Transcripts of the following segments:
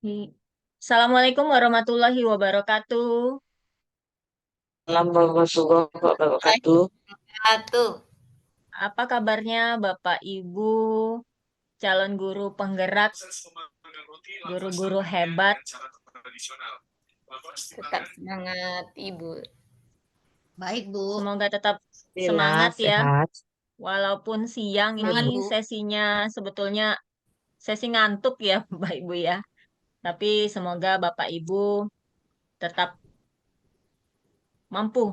Assalamualaikum warahmatullahi wabarakatuh. Assalamualaikum warahmatullahi wabarakatuh. Satu. Apa kabarnya Bapak Ibu calon guru penggerak, guru-guru hebat? Tetap semangat, Ibu. Baik, Bu. Semoga tetap Alhamdulillah, semangat ya. sehat. Walaupun siang ini Semangat, Bu. sesinya sebetulnya sesi ngantuk ya Bapak Ibu ya. Tapi semoga Bapak Ibu tetap mampu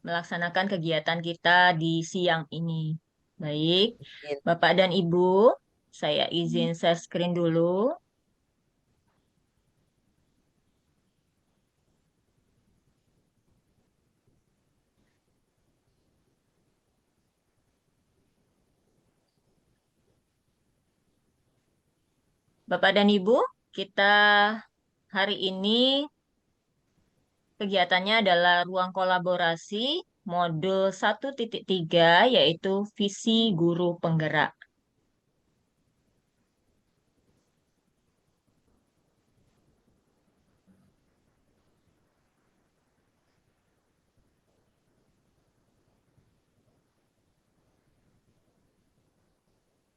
melaksanakan kegiatan kita di siang ini. Baik, Bapak dan Ibu, saya izin share screen dulu. Bapak dan Ibu, kita hari ini kegiatannya adalah ruang kolaborasi modul 1.3 yaitu visi guru penggerak.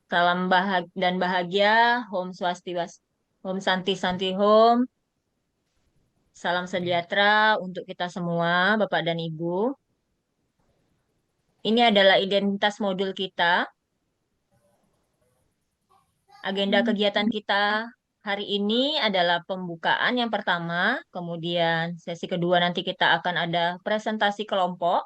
Salam dan bahagia, Om Swastiwas, Om Santi Santi Home, salam sejahtera untuk kita semua, Bapak dan Ibu. Ini adalah identitas modul kita. Agenda kegiatan kita hari ini adalah pembukaan yang pertama, kemudian sesi kedua nanti kita akan ada presentasi kelompok.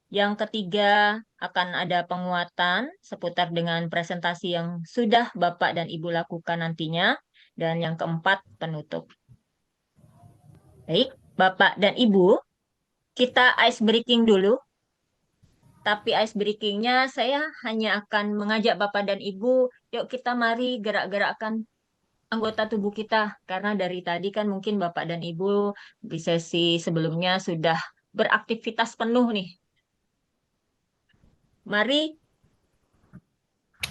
Yang ketiga akan ada penguatan seputar dengan presentasi yang sudah Bapak dan Ibu lakukan nantinya. Dan yang keempat penutup. Baik, Bapak dan Ibu, kita ice breaking dulu. Tapi ice breakingnya saya hanya akan mengajak Bapak dan Ibu, yuk kita mari gerak-gerakkan anggota tubuh kita. Karena dari tadi kan mungkin Bapak dan Ibu di sesi sebelumnya sudah beraktivitas penuh nih. Mari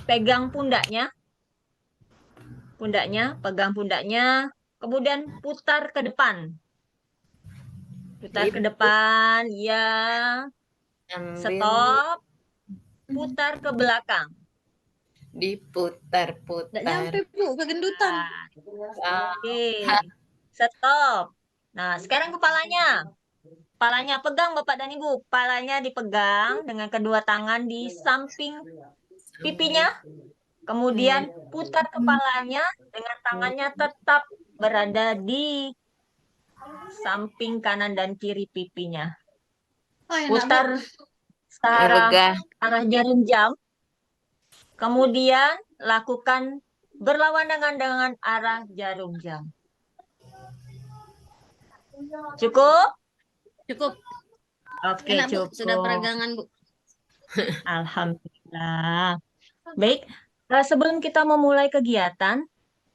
pegang pundaknya, pegang pundaknya, kemudian putar ke depan. Putar ke depan, ya. Ambil, Stop, putar ke belakang. Nggak Nyampe, diputar-putar. Bu, kegendutan. Oke, stop. Nah, sekarang kepalanya. Kepalanya pegang Bapak dan Ibu. Kepalanya dipegang dengan kedua tangan di samping pipinya. Kemudian putar kepalanya dengan tangannya tetap berada di samping kanan dan kiri pipinya. Oh, enak, Bu. Putar searah Megah. arah jarum jam. Kemudian lakukan berlawanan dengan arah jarum jam. Cukup? Cukup. Oke, Enak, Bu. Sudah cukup. peregangan, Bu. Alhamdulillah. Baik, sebelum kita memulai kegiatan,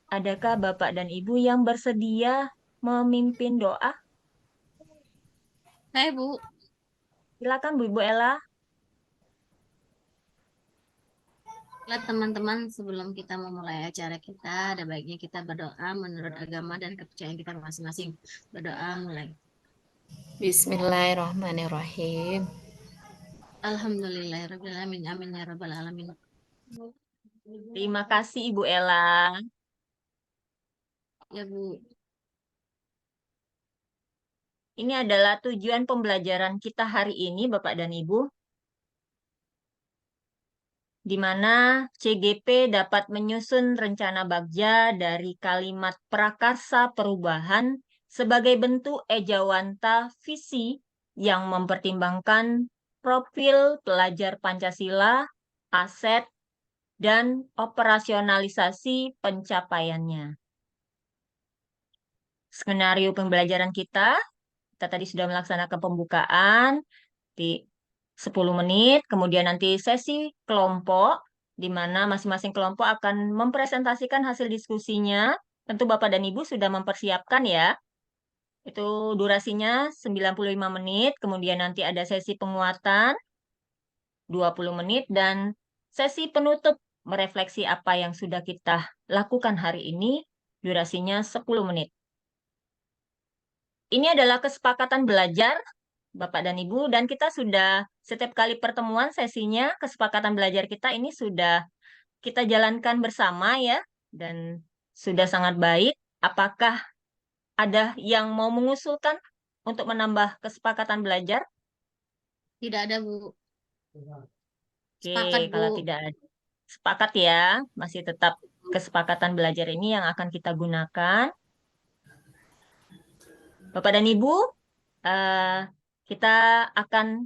adakah Bapak dan Ibu yang bersedia memimpin doa? Hai, Bu. Silakan Bu Ibu Ella. Lah, teman-teman, sebelum kita memulai acara kita, ada baiknya kita berdoa menurut agama dan kepercayaan kita masing-masing. Berdoa mulai. Bismillahirrahmanirrahim. Alhamdulillahirrahmanirrahim. Amin ya rabbal alamin. Terima kasih Ibu Ella. Ya, Bu. Ini adalah tujuan pembelajaran kita hari ini, Bapak dan Ibu, di mana CGP dapat menyusun rencana bagja dari kalimat prakarsa perubahan sebagai bentuk ejawanta visi yang mempertimbangkan profil pelajar Pancasila, aset, dan operasionalisasi pencapaiannya. Skenario pembelajaran kita tadi sudah melaksanakan pembukaan di 10 menit, kemudian nanti sesi kelompok, di mana masing-masing kelompok akan mempresentasikan hasil diskusinya. Tentu Bapak dan Ibu sudah mempersiapkan ya. Itu durasinya 95 menit, kemudian nanti ada sesi penguatan 20 menit, dan sesi penutup merefleksi apa yang sudah kita lakukan hari ini durasinya 10 menit. Ini adalah kesepakatan belajar Bapak dan Ibu, dan kita sudah setiap kali pertemuan sesinya, kesepakatan belajar kita ini sudah kita jalankan bersama ya, dan sudah sangat baik. Apakah ada yang mau mengusulkan untuk menambah kesepakatan belajar? Tidak ada, Bu. Oke, Sepakat, Bu. kalau tidak ada, sepakat ya, masih tetap kesepakatan belajar ini yang akan kita gunakan. Bapak dan Ibu, kita akan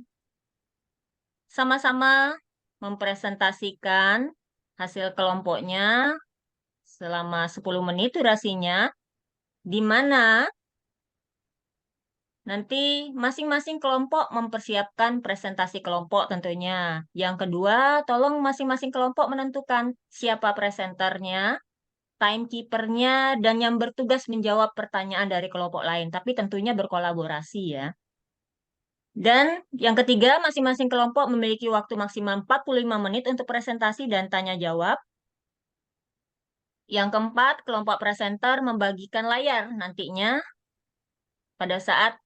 sama-sama mempresentasikan hasil kelompoknya selama 10 menit durasinya, di mana nanti masing-masing kelompok mempersiapkan presentasi kelompok tentunya. Yang kedua, tolong masing-masing kelompok menentukan siapa presenternya, timekeepernya, dan yang bertugas menjawab pertanyaan dari kelompok lain. Tapi tentunya berkolaborasi ya. Dan yang ketiga, masing-masing kelompok memiliki waktu maksimal 45 menit untuk presentasi dan tanya jawab. Yang keempat, kelompok presenter membagikan layar nantinya pada saat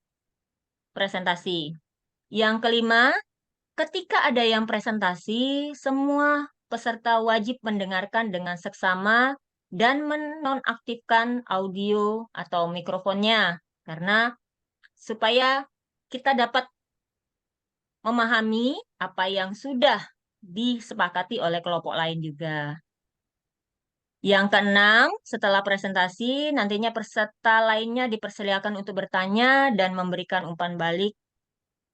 presentasi. Yang kelima, ketika ada yang presentasi, semua peserta wajib mendengarkan dengan seksama dan menonaktifkan audio atau mikrofonnya. Karena supaya kita dapat memahami apa yang sudah disepakati oleh kelompok lain juga. Yang keenam, setelah presentasi, nantinya peserta lainnya dipersilakan untuk bertanya dan memberikan umpan balik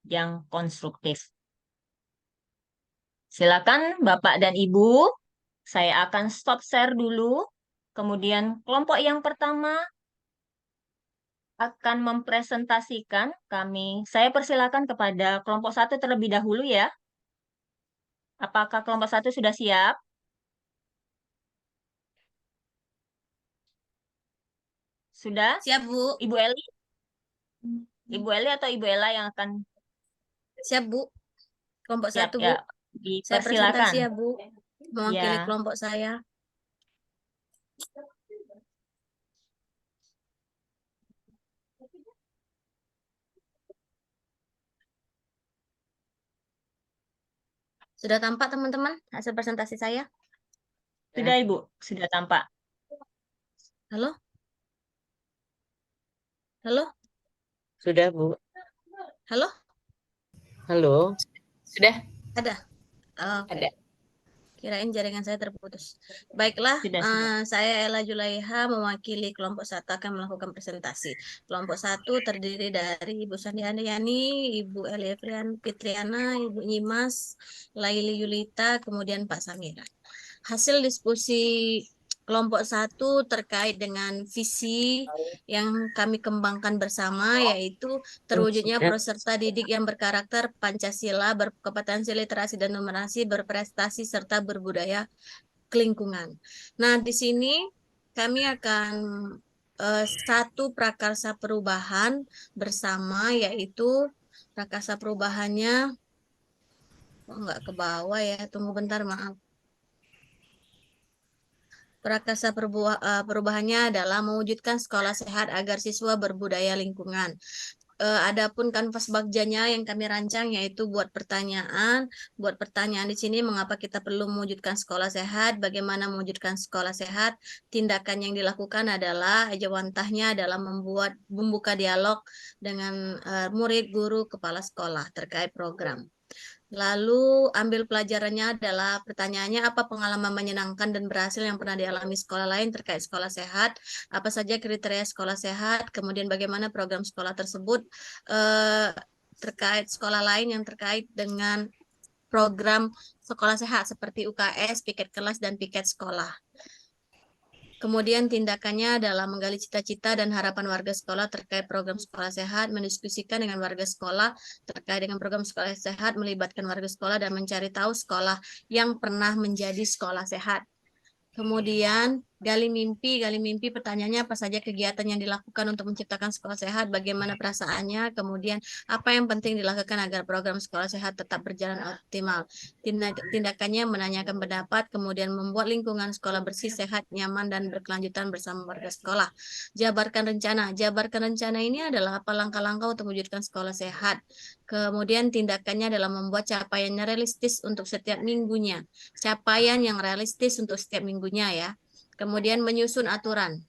yang konstruktif. Silakan Bapak dan Ibu, saya akan stop share dulu. Kemudian kelompok yang pertama akan mempresentasikan kami. Saya persilakan kepada kelompok 1 terlebih dahulu ya. Apakah kelompok 1 sudah siap? Sudah? Siap, Bu. Ibu Eli? Ibu Eli atau Ibu Ella yang akan Siap, Bu. Kelompok siap 1, Bu. ya? Saya presentasi Dipersilakan. ya, Bu. Mewakili Ya. kelompok saya. Sudah tampak, teman-teman, hasil presentasi saya? Sudah Ibu, sudah tampak. Halo? Halo? Sudah, Bu. Halo? Halo. Sudah? Ada? Oh, Ada. kirain jaringan saya terputus. Baiklah, Sudah. saya Ella Julaiha mewakili kelompok 1 akan melakukan presentasi. Kelompok 1 terdiri dari Ibu Sandi Andayani, Ibu Elia Fitriana, Ibu Nyimas, Laili Yulita, kemudian Pak Samira. Hasil diskusi kelompok 1 terkait dengan visi yang kami kembangkan bersama, yaitu terwujudnya peserta didik yang berkarakter Pancasila, berkompetensi literasi dan numerasi, berprestasi, serta berbudaya kelingkungan. Nah, di sini kami akan satu prakarsa perubahan bersama, yaitu prakarsa perubahannya, kok nggak ke bawah ya, tunggu bentar, maaf. Prakarsa perubahannya adalah mewujudkan sekolah sehat agar siswa berbudaya lingkungan. Adapun kanvas bagjanya yang kami rancang yaitu buat pertanyaan. Buat pertanyaan di sini, mengapa kita perlu mewujudkan sekolah sehat, bagaimana mewujudkan sekolah sehat. Tindakan yang dilakukan adalah jawantahnya adalah membuka dialog dengan murid, guru, kepala sekolah terkait program. Lalu ambil pelajarannya adalah pertanyaannya, apa pengalaman menyenangkan dan berhasil yang pernah dialami sekolah lain terkait sekolah sehat, apa saja kriteria sekolah sehat, kemudian bagaimana program sekolah tersebut terkait sekolah lain yang terkait dengan program sekolah sehat seperti UKS, piket kelas, dan piket sekolah. Kemudian tindakannya adalah menggali cita-cita dan harapan warga sekolah terkait program sekolah sehat, mendiskusikan dengan warga sekolah terkait dengan program sekolah sehat, melibatkan warga sekolah dan mencari tahu sekolah yang pernah menjadi sekolah sehat. Kemudian Gali mimpi pertanyaannya apa saja kegiatan yang dilakukan untuk menciptakan sekolah sehat, bagaimana perasaannya, kemudian apa yang penting dilakukan agar program sekolah sehat tetap berjalan optimal. Tindakannya menanyakan pendapat, kemudian membuat lingkungan sekolah bersih, sehat, nyaman, dan berkelanjutan bersama warga sekolah. Jabarkan rencana ini adalah apa langkah-langkah untuk mewujudkan sekolah sehat. Kemudian tindakannya adalah membuat capaiannya realistis untuk setiap minggunya. Capaian yang realistis untuk setiap minggunya ya. Kemudian menyusun aturan.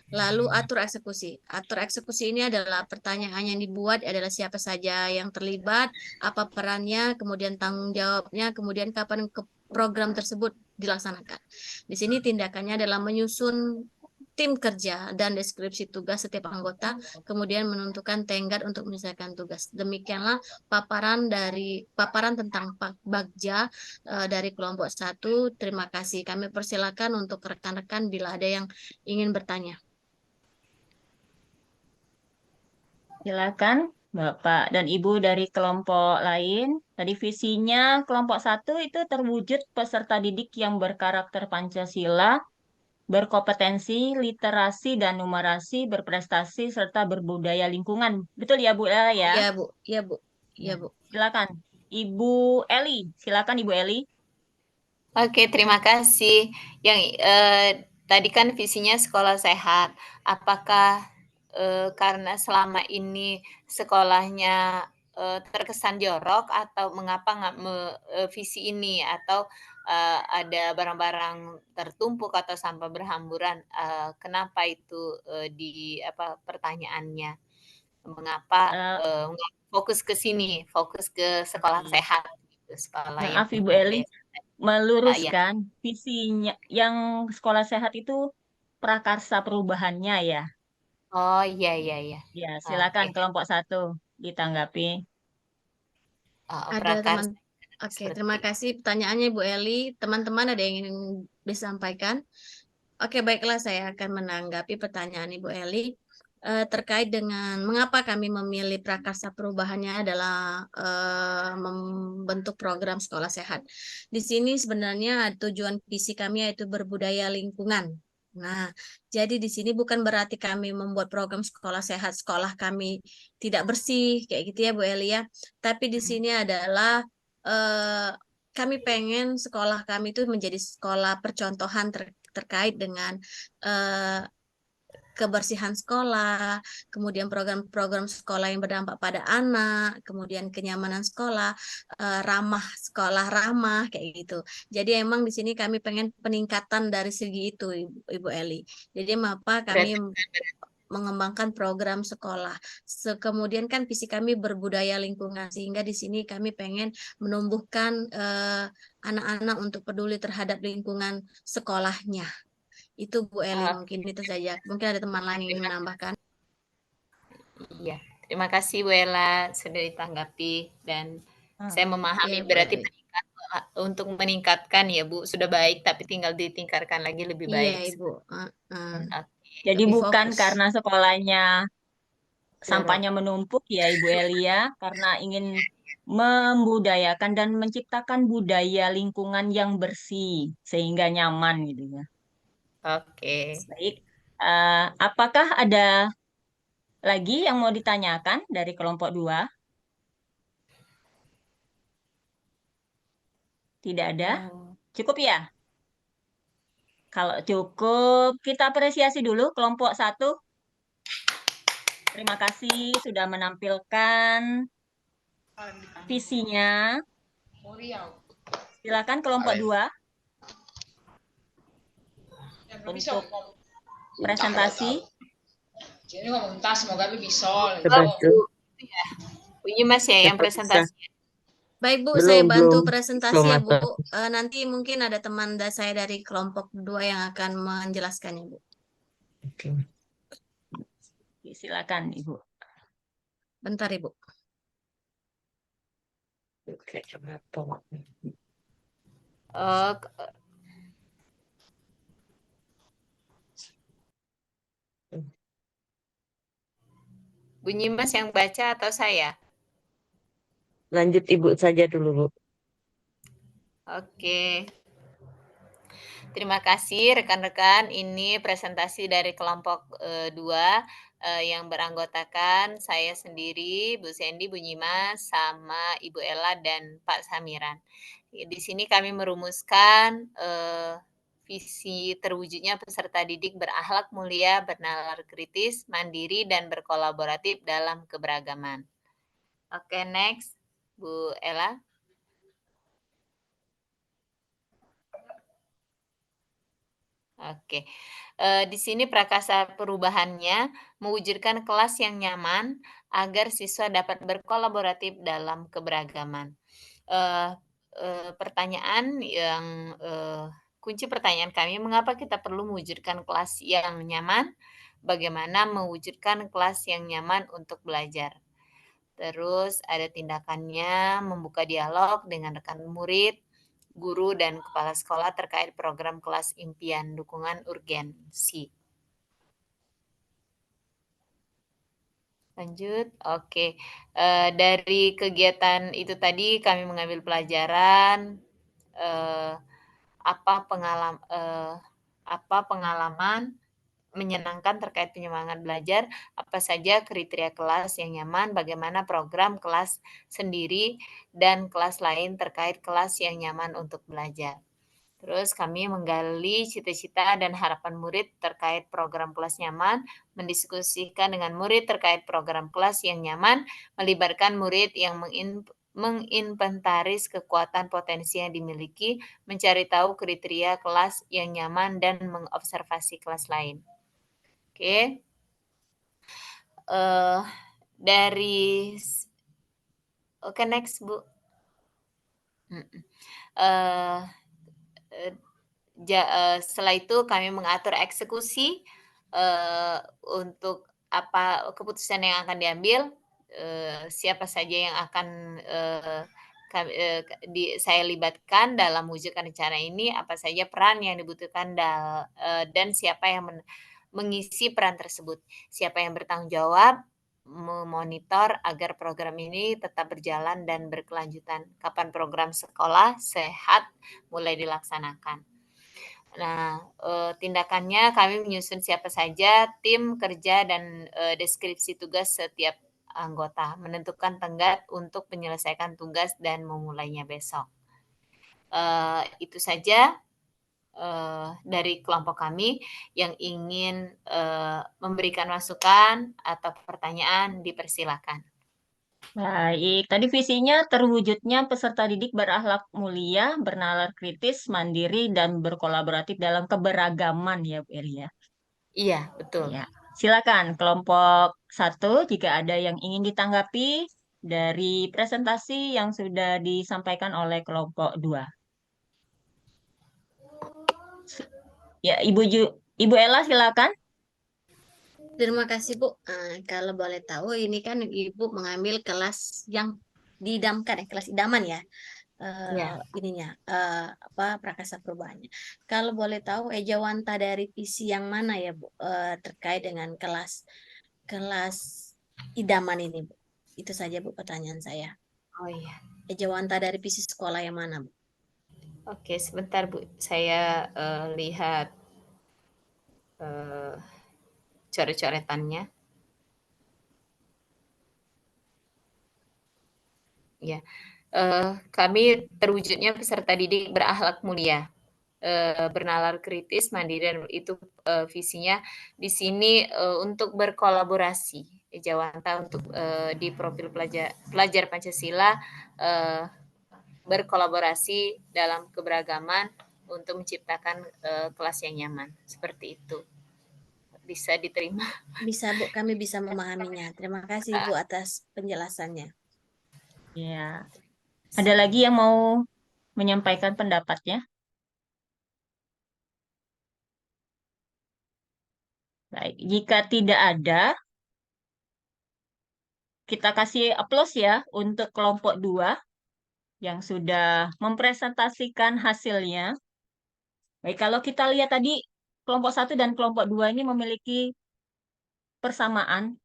Lalu atur eksekusi. Atur eksekusi ini adalah pertanyaan yang dibuat adalah siapa saja yang terlibat, apa perannya, kemudian tanggung jawabnya, kemudian kapan program tersebut dilaksanakan. Di sini tindakannya adalah menyusun tim kerja dan deskripsi tugas setiap anggota, kemudian menentukan tenggat untuk menyelesaikan tugas. Demikianlah paparan tentang Bagja dari kelompok 1. Terima kasih. Kami persilakan untuk rekan-rekan bila ada yang ingin bertanya. Silakan Bapak dan Ibu dari kelompok lain. Tadi visinya kelompok 1 itu terwujud peserta didik yang berkarakter Pancasila, berkompetensi, literasi dan numerasi, berprestasi, serta berbudaya lingkungan. Betul ya Bu Ella ya? Iya, Bu. Iya, Bu. Iya, Bu. Silakan. Ibu Eli. Silakan Ibu Eli. Oke, terima kasih. Yang tadi kan visinya sekolah sehat. Apakah karena selama ini sekolahnya terkesan jorok atau mengapa nggak visi ini atau ada barang-barang tertumpuk atau sampah berhamburan? Kenapa itu di apa pertanyaannya? Mengapa nggak fokus ke sini, fokus ke sekolah sehat, gitu, sekolah yang Maaf Ibu Eli, ya. meluruskan visinya yang sekolah sehat itu prakarsa perubahannya ya. Oh iya iya iya. Ya, Oke. silakan kelompok 1 ditanggapi. Ada teman. Prakarsa Oke, seperti terima kasih pertanyaannya Bu Eli. Teman-teman ada yang ingin disampaikan? Oke, baiklah saya akan menanggapi pertanyaan Ibu Eli terkait dengan mengapa kami memilih prakarsa perubahannya adalah membentuk program sekolah sehat. Di sini sebenarnya tujuan visi kami yaitu berbudaya lingkungan. Nah, jadi di sini bukan berarti kami membuat program sekolah sehat, sekolah kami tidak bersih, kayak gitu ya Bu Eli ya. Tapi di sini adalah kami pengen sekolah kami itu menjadi sekolah percontohan terkait dengan kebersihan sekolah, kemudian program-program sekolah yang berdampak pada anak, kemudian kenyamanan sekolah, sekolah ramah kayak gitu. Jadi emang di sini kami pengen peningkatan dari segi itu, Ibu Eli. Jadi apa kami mengembangkan program sekolah. Kemudian kan visi kami berbudaya lingkungan, sehingga di sini kami pengen menumbuhkan anak-anak untuk peduli terhadap lingkungan sekolahnya. Itu Bu Eli, mungkin itu saja. Mungkin ada teman lain yang ingin menambahkan. Iya, terima kasih Bu Ella sudah ditanggapi dan saya memahami Ya, berarti untuk meningkatkan ya Bu sudah baik tapi tinggal ditingkatkan lagi lebih baik. Iya Ibu. Jadi Lebih bukan fokus. karena sekolahnya sampahnya menumpuk ya Ibu Elia, karena ingin membudayakan dan menciptakan budaya lingkungan yang bersih sehingga nyaman gitu ya. Oke. Baik, apakah ada lagi yang mau ditanyakan dari kelompok 2? Tidak ada? Cukup ya? Kalau cukup, kita apresiasi dulu kelompok 1. Terima kasih sudah menampilkan visinya. Silakan kelompok 2 untuk presentasi. Jadi ngomong tas, semoga bisa. Bunyi Mas ya yang presentasi. Baik Bu, saya bantu presentasi ya Bu. Nanti mungkin ada teman saya dari kelompok 2 yang akan menjelaskannya Bu. Oke. Silakan Ibu. Bentar Ibu. Oke, coba. Bunyi Mas yang baca atau saya? Lanjut Ibu saja dulu Bu. Oke. Terima kasih rekan-rekan. Ini presentasi dari kelompok 2 yang beranggotakan saya sendiri, Bu Sandy, Bu Nyimas, sama Ibu Ella dan Pak Samiran. Di sini kami merumuskan visi terwujudnya peserta didik berakhlak mulia, bernalar kritis, mandiri, dan berkolaboratif dalam keberagaman. Oke, next, Bu Ella. Oke, di sini prakasa perubahannya mewujudkan kelas yang nyaman agar siswa dapat berkolaboratif dalam keberagaman. Eh, Pertanyaan yang kunci pertanyaan kami, mengapa kita perlu mewujudkan kelas yang nyaman? Bagaimana mewujudkan kelas yang nyaman untuk belajar? Terus ada tindakannya membuka dialog dengan rekan murid, guru, dan kepala sekolah terkait program kelas impian dukungan urgensi. Lanjut, oke. Dari kegiatan itu tadi kami mengambil pelajaran apa pengalaman menyenangkan terkait penyemangat belajar, apa saja kriteria kelas yang nyaman, bagaimana program kelas sendiri dan kelas lain terkait kelas yang nyaman untuk belajar. Terus kami menggali cita-cita dan harapan murid terkait program kelas nyaman, mendiskusikan dengan murid terkait program kelas yang nyaman, melibatkan murid yang menginventaris kekuatan potensi yang dimiliki, mencari tahu kriteria kelas yang nyaman, dan mengobservasi kelas lain. Oke. Oke, next, Bu. Setelah itu kami mengatur eksekusi untuk apa keputusan yang akan diambil, siapa saja yang akan saya libatkan dalam mewujudkan rencana ini, apa saja peran yang dibutuhkan dan siapa yang mengisi peran tersebut, siapa yang bertanggung jawab memonitor agar program ini tetap berjalan dan berkelanjutan, kapan program sekolah sehat mulai dilaksanakan. Nah, tindakannya kami menyusun siapa saja tim kerja dan deskripsi tugas setiap anggota, menentukan tenggat untuk menyelesaikan tugas dan memulainya besok. Itu saja dari kelompok kami. Yang ingin memberikan masukan atau pertanyaan dipersilakan. Baik, tadi visinya terwujudnya peserta didik berakhlak mulia, bernalar kritis, mandiri, dan berkolaboratif dalam keberagaman ya, Bu Elia. Iya, betul. Ya, silakan kelompok 1 jika ada yang ingin ditanggapi dari presentasi yang sudah disampaikan oleh kelompok 2. Ya, Ibu Ella silakan. Terima kasih Bu. Kalau boleh tahu ini kan Ibu mengambil kelas yang didamkan kelas idaman ya. Ya. Ininya prakasa perubahannya. Kalau boleh tahu ejawanta dari visi yang mana ya Bu terkait dengan kelas idaman ini Bu. Itu saja Bu pertanyaan saya. Oh iya. Ejawanta dari visi sekolah yang mana Bu? Oke, sebentar Bu. Saya lihat coret-coretannya. Ya, kami terwujudnya peserta didik berakhlak mulia, bernalar kritis, mandiri, dan itu visinya di sini untuk berkolaborasi. Ejawanta untuk di profil pelajar Pancasila berkolaborasi dalam keberagaman untuk menciptakan kelas yang nyaman. Seperti itu. Bisa diterima? Bisa Bu, kami bisa memahaminya. Terima kasih Bu atas penjelasannya. Ya. Ada lagi yang mau menyampaikan pendapatnya? Baik, jika tidak ada, kita kasih aplaus ya untuk kelompok 2 yang sudah mempresentasikan hasilnya. Baik, kalau kita lihat tadi kelompok 1 dan kelompok 2 ini memiliki persamaan.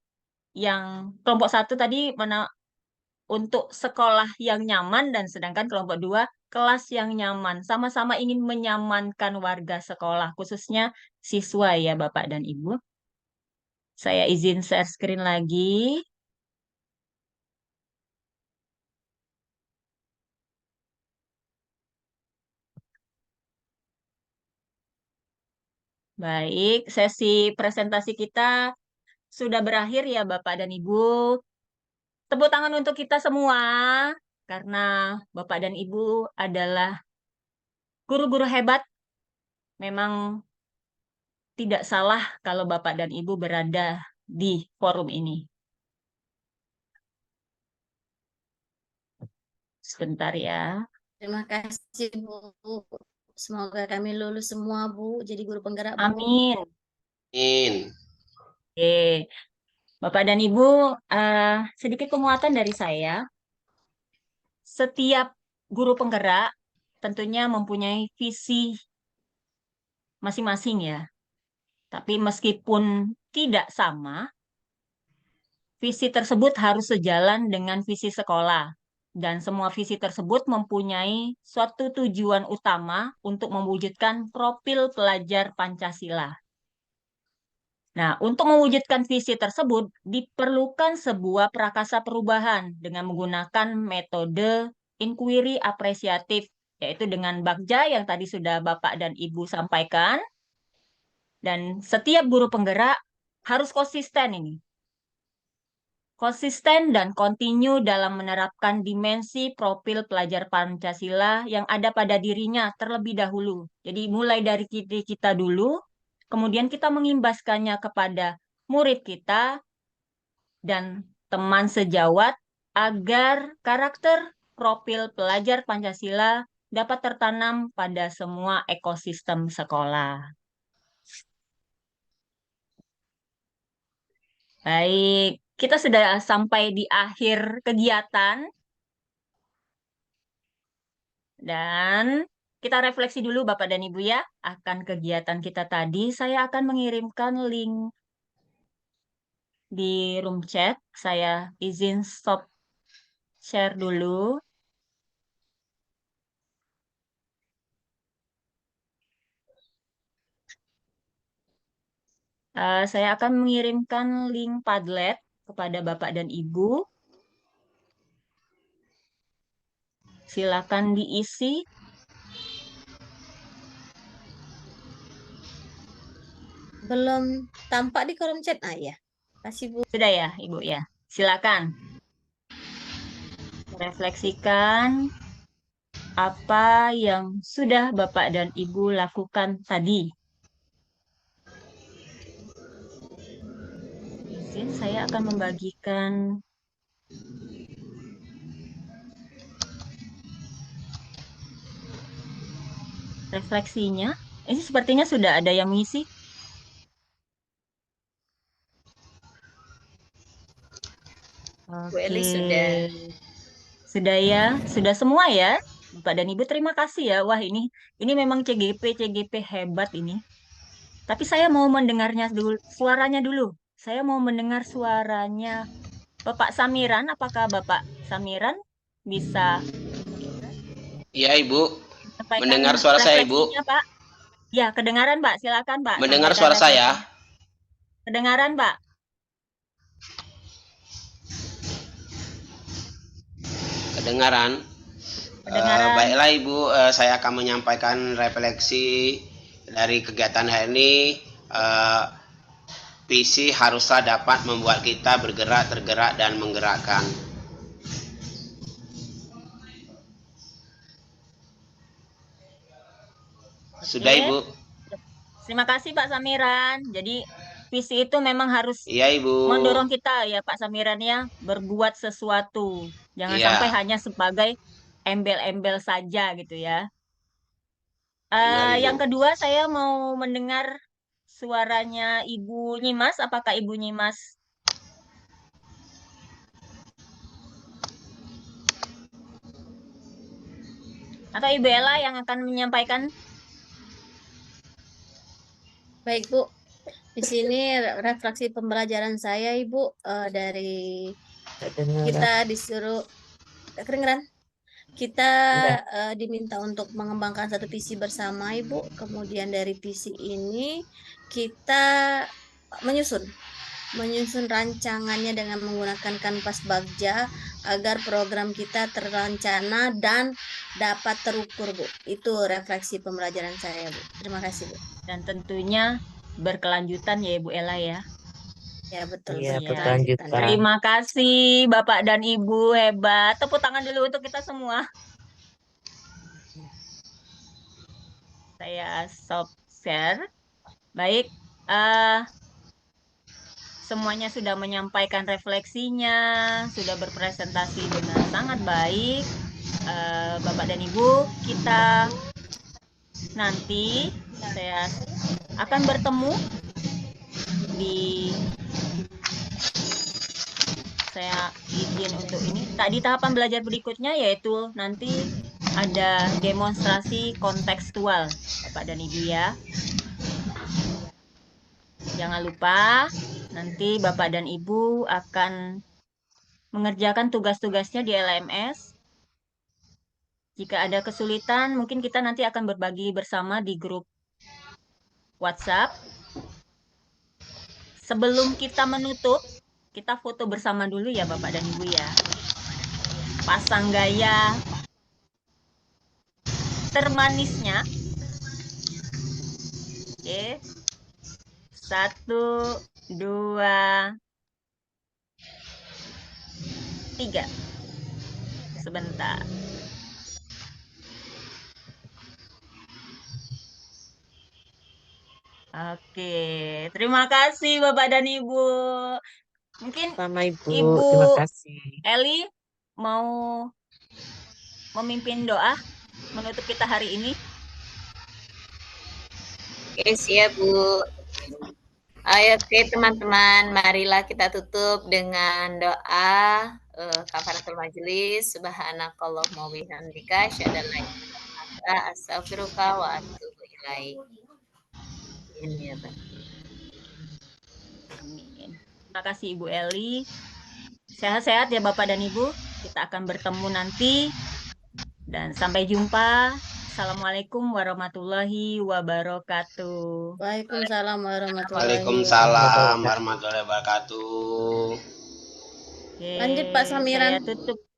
Yang kelompok 1 tadi untuk sekolah yang nyaman dan sedangkan kelompok 2 kelas yang nyaman. Sama-sama ingin menyamankan warga sekolah, khususnya siswa ya Bapak dan Ibu. Saya izin share screen lagi. Baik, sesi presentasi kita sudah berakhir ya Bapak dan Ibu. Tepuk tangan untuk kita semua, karena Bapak dan Ibu adalah guru-guru hebat. Memang tidak salah kalau Bapak dan Ibu berada di forum ini. Sebentar ya. Terima kasih Bu. Semoga kami lulus semua Bu, jadi guru penggerak Bu. Amin. Amin. Oke. Bapak dan Ibu, sedikit penguatan dari saya. Setiap guru penggerak tentunya mempunyai visi masing-masing ya. Tapi meskipun tidak sama, visi tersebut harus sejalan dengan visi sekolah. Dan semua visi tersebut mempunyai suatu tujuan utama untuk mewujudkan profil pelajar Pancasila. Nah, untuk mewujudkan visi tersebut diperlukan sebuah prakasa perubahan dengan menggunakan metode inquiry apresiatif, yaitu dengan bagja yang tadi sudah Bapak dan Ibu sampaikan. Dan setiap guru penggerak harus konsisten ini. Konsisten dan kontinu dalam menerapkan dimensi profil pelajar Pancasila yang ada pada dirinya terlebih dahulu. Jadi mulai dari diri kita dulu, kemudian kita mengimbaskannya kepada murid kita dan teman sejawat agar karakter profil pelajar Pancasila dapat tertanam pada semua ekosistem sekolah. Baik, kita sudah sampai di akhir kegiatan. Dan kita refleksi dulu Bapak dan Ibu ya, akan kegiatan kita tadi. Saya akan mengirimkan link di room chat. Saya izin stop share dulu. Saya akan mengirimkan link Padlet kepada Bapak dan Ibu. Silakan diisi. Belum tampak di kolom chat. Ah ya. Kasih Bu. Sudah ya, Ibu ya. Silakan. Refleksikan apa yang sudah Bapak dan Ibu lakukan tadi. Izin, saya akan membagikan refleksinya. Ini sepertinya sudah ada yang mengisi. Bu Eli sudah. Sudah ya, sudah semua ya. Bapak dan Ibu terima kasih ya. Wah, ini memang CGP hebat ini. Tapi saya mau mendengarnya dulu, suaranya dulu. Saya mau mendengar suaranya Bapak Samiran. Apakah Bapak Samiran bisa Iya, Ibu. sampaikan Mendengar suara saya, Ibu. refleksinya, Pak? Ya, kedengaran, Pak. Silakan, Pak. Mendengar Sampaikan suara saya. refleksinya. Kedengaran, Pak. Kedengaran. Kedengaran. Baiklah Ibu, saya akan menyampaikan refleksi dari kegiatan hari ini. Visi haruslah dapat membuat kita bergerak, tergerak, dan menggerakkan. Sudah Oke. Ibu? Terima kasih Pak Samiran. Jadi visi itu memang harus Iya Ibu. mendorong kita ya Pak Samiran ya, berbuat sesuatu. Jangan Iya. sampai hanya sebagai embel-embel saja gitu ya. Benar, Ibu. Yang kedua saya mau mendengar suaranya Ibu Nyimas. Apakah Ibu Nyimas? Atau Ibu Ella yang akan menyampaikan? Baik Bu. Di sini refleksi pembelajaran saya Ibu dari kita disuruh Kedengeran? Kita Iya. diminta untuk mengembangkan satu visi bersama, Ibu. Kemudian dari visi ini kita menyusun rancangannya dengan menggunakan kanvas bagja agar program kita terancana dan dapat terukur, Bu. Itu refleksi pembelajaran saya, Bu. Terima kasih, Bu. Dan tentunya berkelanjutan ya Ibu Ella ya. Ya, betul, Iya, Iya. berkelanjutan. Terima kasih Bapak dan Ibu, hebat. Tepuk tangan dulu untuk kita semua. Saya stop share. Baik, semuanya sudah menyampaikan refleksinya, sudah berpresentasi dengan sangat baik. Bapak dan Ibu, kita nanti saya akan bertemu di saya izin untuk ini. Di tahapan belajar berikutnya yaitu nanti ada demonstrasi kontekstual, Bapak dan Ibu ya. Jangan lupa nanti Bapak dan Ibu akan mengerjakan tugas-tugasnya di LMS. Jika ada kesulitan, mungkin kita nanti akan berbagi bersama di grup WhatsApp. Sebelum kita menutup, kita foto bersama dulu ya Bapak dan Ibu ya. Pasang gaya termanisnya. Oke. 1, 2, 3. Sebentar. Oke, terima kasih Bapak dan Ibu. Mungkin Sama Ibu, Ibu terima kasih. Eli mau memimpin doa menutup kita hari ini. Oke, siap Bu. Ayo, oke teman-teman, marilah kita tutup dengan doa kafaratul majelis. Subhanakallahumma wa bihamdika asyhadu an la ilaha illa anta astaghfiruka wa atubu ilaik. Ini ya, Pak. Amin. Terima kasih Ibu Eli. Sehat-sehat ya Bapak dan Ibu. Kita akan bertemu nanti. Dan sampai jumpa. Assalamualaikum warahmatullahi wabarakatuh. Waalaikumsalam warahmatullahi Waalaikumsalam warahmatullahi wabarakatuh. Oke, Lanjut, Pak Samiran. saya tutup.